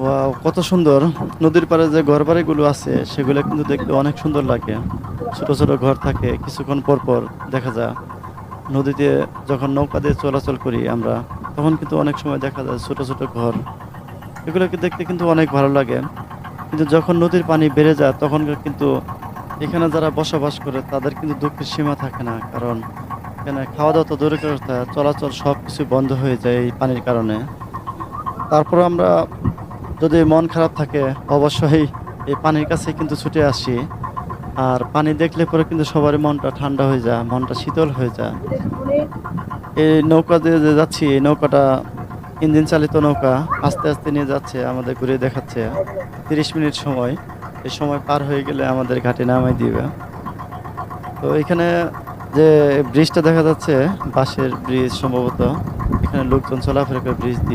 Wow! কত সুন্দর। নদীর পাড়ে যে ঘরবাড়িগুলো আছে সেগুলো কিন্তু দেখতে অনেক সুন্দর লাগে। ছোট, ছোট ঘর থাকে। কিছুক্ষণ পর, পর দেখা যায় নদীতে যখন নৌকা দিয়ে চলাচল করি আমরা, তখন কিন্তু অনেক সময় দেখা যায় ছোট, ছোট ঘর। এগুলোকে দেখতে কিন্তু অনেক ভালো লাগে। কিন্তু যখন নদীর পানি বেড়ে যায় তখন কিন্তু এখানে যারা বসবাস করে তাদের কিন্তু দুঃখের সীমা থাকে না। কারণ এখানে খাওয়া-দাওয়া তো দূরের কথা, চলাচল সবকিছু বন্ধ হয়ে যায় এই পানির কারণে। তারপরেও আমরা যদি মন খারাপ থাকে অবশ্যই এই পানির কাছে কিন্তু ছুটে আসি। আর পানি দেখলে পরে কিন্তু সবারই মনটা ঠান্ডা হয়ে যায়, মনটা শীতল হয়ে যায়। এই নৌকা দিয়ে যে যাচ্ছি, এই নৌকাটা ইঞ্জিন চালিত নৌকা। আস্তে, আস্তে নিয়ে যাচ্ছে, আমাদের ঘুরিয়ে দেখাচ্ছে। ৩০ মিনিট সময়। এই সময় পার হয়ে গেলে আমাদের ঘাটে নামায় দিবে। তো এখানে যে ব্রিজটা দেখা যাচ্ছে, বাঁশের ব্রিজ সম্ভবত। এখানে লোকজন চলাফেরা করে ব্রিজ দিয়ে।